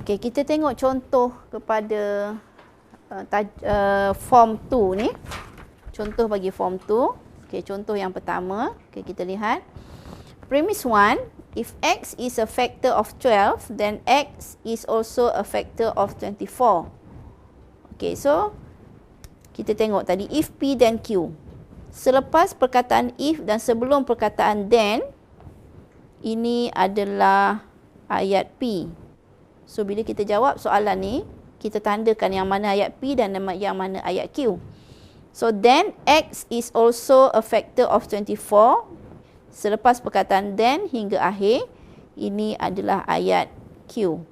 Okey, kita tengok contoh kepada form 2 ni. Contoh bagi form 2. Okey, contoh yang pertama. Okey, kita lihat. Premise 1, if x is a factor of 12, then x is also a factor of 24. Okey, so kita tengok tadi if P then Q. Selepas perkataan if dan sebelum perkataan then, ini adalah ayat P. So, bila kita jawab soalan ni, kita tandakan yang mana ayat P dan yang mana ayat Q. So, then X is also a factor of 24. Selepas perkataan then hingga akhir, ini adalah ayat Q.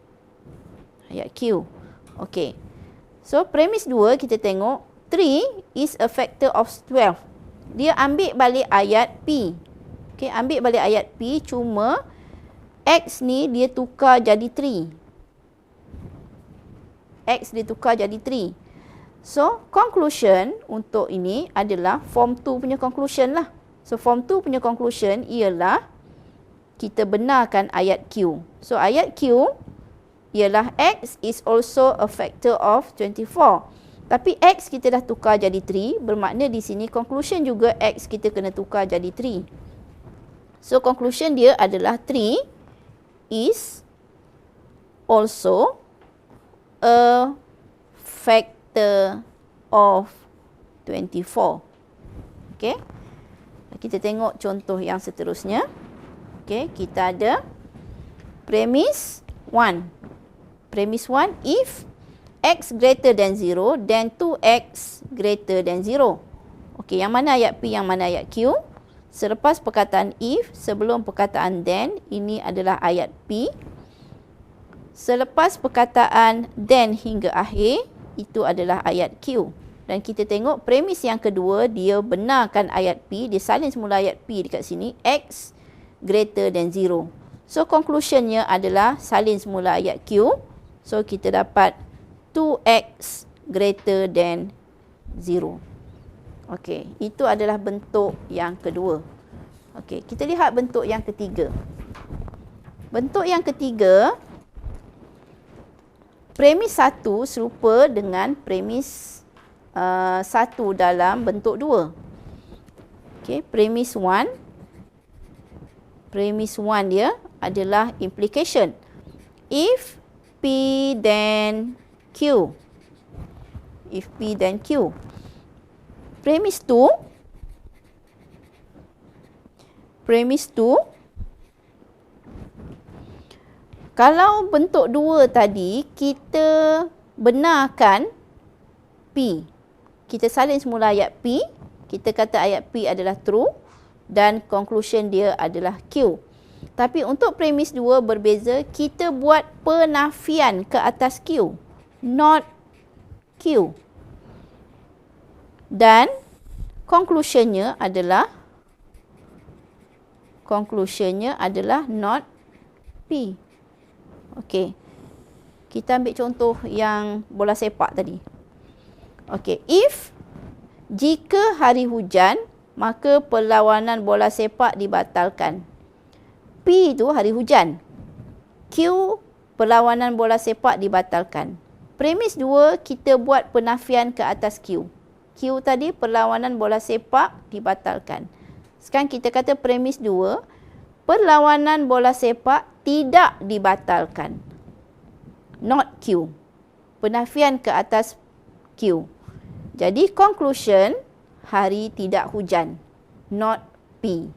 Ayat Q. Okey. So, premis 2 kita tengok, 3 is a factor of 12. Dia ambil balik ayat P. Okey, ambil balik ayat P, cuma X ni dia tukar jadi 3. X ditukar jadi 3. So, conclusion untuk ini adalah form 2 punya conclusion lah. So, form 2 punya conclusion ialah kita benarkan ayat Q. So, ayat Q ialah X is also a factor of 24. Tapi X kita dah tukar jadi 3, bermakna di sini conclusion juga X kita kena tukar jadi 3. So, conclusion dia adalah 3 is also a factor of 24. Okey. Kita tengok contoh yang seterusnya. Okey, kita ada premise 1. Premise 1, if x greater than 0, then 2x greater than 0. Okey, yang mana ayat P, yang mana ayat Q? Selepas perkataan if, sebelum perkataan then, ini adalah ayat P. Selepas perkataan then hingga akhir, itu adalah ayat Q. Dan kita tengok premis yang kedua, dia benarkan ayat P, dia salin semula ayat P dekat sini, x greater than 0. So, conclusionnya adalah salin semula ayat Q. So, kita dapat 2x greater than 0. Okey, itu adalah bentuk yang kedua. Okey, kita lihat bentuk yang ketiga. Bentuk yang ketiga, premis 1 serupa dengan premis 1 dalam bentuk 2. Okey, premis 1. Premis 1 dia adalah implication. If P then Q. If P then Q. Premis 2. Premis 2. Kalau bentuk 2 tadi, kita benarkan P. Kita salin semula ayat P. Kita kata ayat P adalah true. Dan conclusion dia adalah Q. Tapi untuk premis 2 berbeza, kita buat penafian ke atas Q. Not Q. Dan conclusionnya adalah not P. Okey. Kita ambil contoh yang bola sepak tadi. Okey, jika hari hujan, maka perlawanan bola sepak dibatalkan. P itu hari hujan. Q, perlawanan bola sepak dibatalkan. Premis 2, kita buat penafian ke atas Q. Q tadi, perlawanan bola sepak dibatalkan. Sekarang kita kata premis 2, perlawanan bola sepak tidak dibatalkan. Not Q. Penafian ke atas Q. Jadi, conclusion, hari tidak hujan. Not P.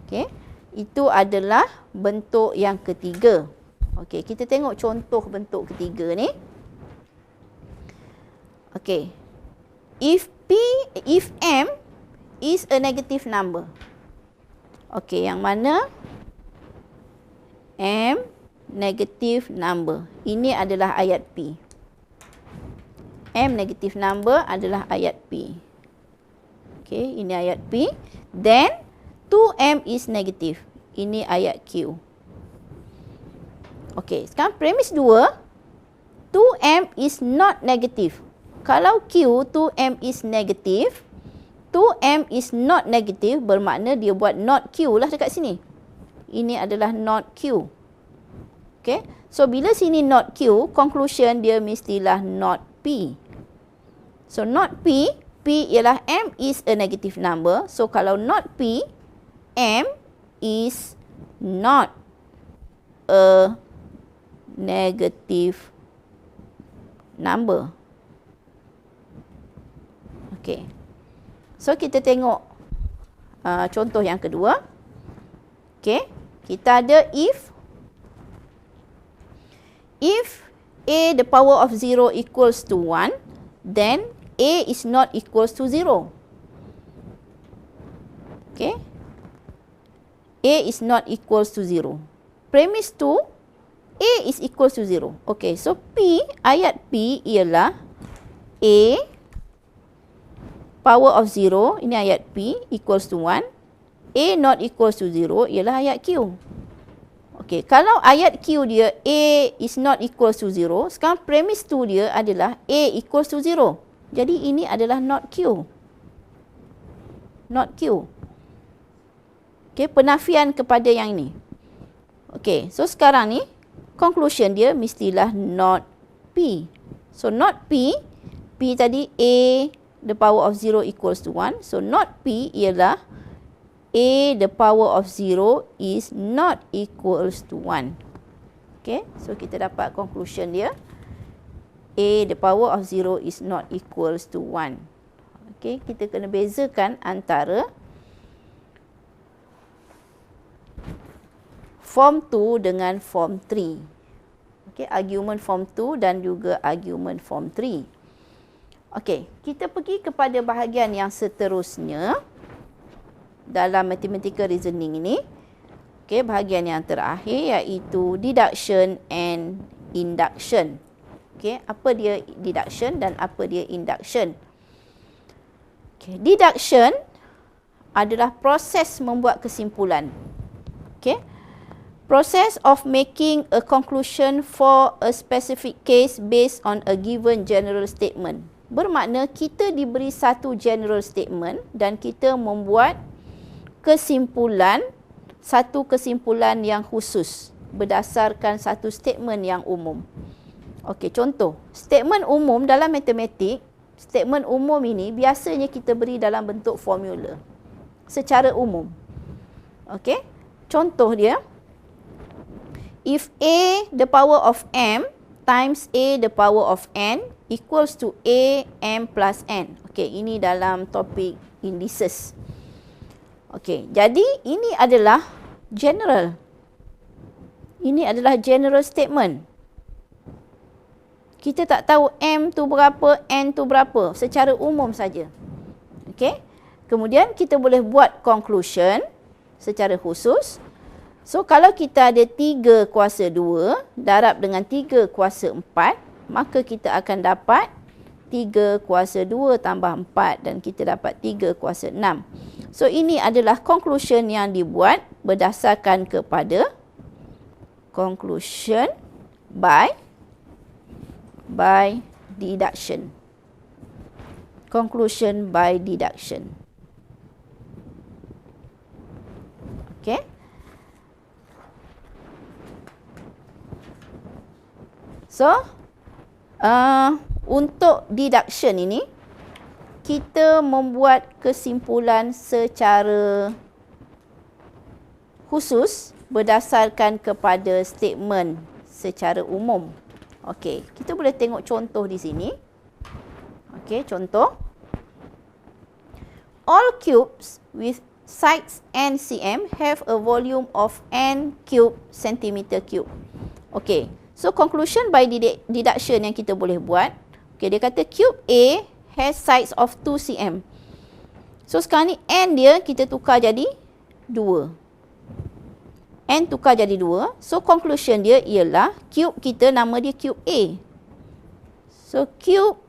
Okey. Itu adalah bentuk yang ketiga. Okey, kita tengok contoh bentuk ketiga ni. Okey. If M is a negative number. Okey, yang mana M negative number. Ini adalah ayat P. M negative number adalah ayat P. Okey, ini ayat P. Then 2M is negative. Ini ayat Q. Okey, sekarang premis 2, 2M is not negative. Kalau Q 2M is negative, 2M is not negative bermakna dia buat not Q lah dekat sini. Ini adalah not Q. Okey. So, bila sini not Q, conclusion dia mestilah not P. So, not P, P ialah M is a negative number. So, kalau not P, M is not a negative number. Okay. So, kita tengok contoh yang kedua. Okay. Kita ada if A the power of 0 equals to 1, then A is not equals to 0. Okay. A is not equals to 0. Premise 2, A is equals to 0. Okay, so P, ayat P ialah A power of 0, ini ayat P, equals to 1. A not equals to 0 ialah ayat Q. Okey, kalau ayat Q dia A is not equals to 0, sekarang premise 2 dia adalah A equals to 0. Jadi ini adalah not Q. Not Q. Okey, penafian kepada yang ini. Okey, so sekarang ni conclusion dia mestilah not P. So not P, P tadi A the power of 0 equals to 1. So not P ialah A the power of 0 is not equals to 1. Okay, so kita dapat conclusion dia. A the power of 0 is not equals to 1. Okay, kita kena bezakan antara form 2 dengan form 3. Okay, argument form 2 dan juga argument form 3. Okay, kita pergi kepada bahagian yang seterusnya dalam mathematical reasoning ini. Okay, bahagian yang terakhir iaitu deduction and induction. Okay, apa dia deduction dan apa dia induction? Okay, deduction adalah proses membuat kesimpulan. Okay, process of making a conclusion for a specific case based on a given general statement. Bermakna kita diberi satu general statement dan kita membuat satu kesimpulan yang khusus berdasarkan satu statement yang umum. Okey, contoh, statement umum dalam matematik, statement umum ini biasanya kita beri dalam bentuk formula secara umum. Okey, contoh dia, if A the power of M times A the power of N equals to A M plus N. Okey, ini dalam topik indices. Okey, jadi ini adalah general. Ini adalah general statement. Kita tak tahu M tu berapa, N tu berapa, secara umum saja. Okey. Kemudian kita boleh buat conclusion secara khusus. So kalau kita ada 3 kuasa 2 darab dengan 3 kuasa 4, maka kita akan dapat 3 kuasa 2 tambah 4 dan kita dapat 3 kuasa 6. So ini adalah conclusion yang dibuat berdasarkan kepada conclusion by deduction. Conclusion by deduction. Okay. So, untuk deduction ini, kita membuat kesimpulan secara khusus berdasarkan kepada statement secara umum. Okey, kita boleh tengok contoh di sini. Okey, contoh. All cubes with sides n cm have a volume of n cube centimeter cube. Okey, so conclusion by deduction yang kita boleh buat. Okey, dia kata cube A has sides of 2 cm. So sekarang ni n dia kita tukar jadi 2. N tukar jadi 2. So conclusion dia ialah cube kita nama dia cube A. So cube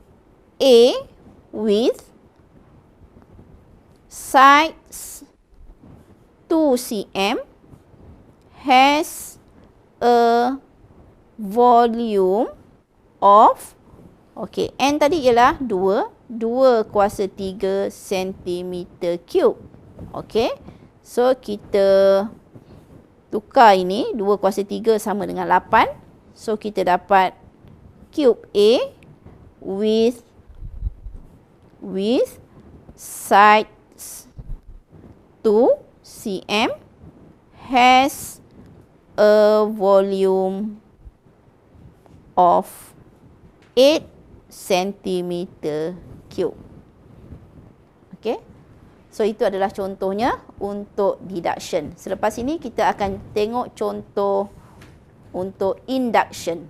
A with sides 2 cm has a volume of, okey, N tadi ialah 2 kuasa 3 cm cube. Okey, so kita tukar ini, 2 kuasa 3 sama dengan 8. So kita dapat cube A with sides 2 cm has a volume of 8 centimeter cube. Okay. So itu adalah contohnya untuk deduction. Selepas ini kita akan tengok contoh untuk induction.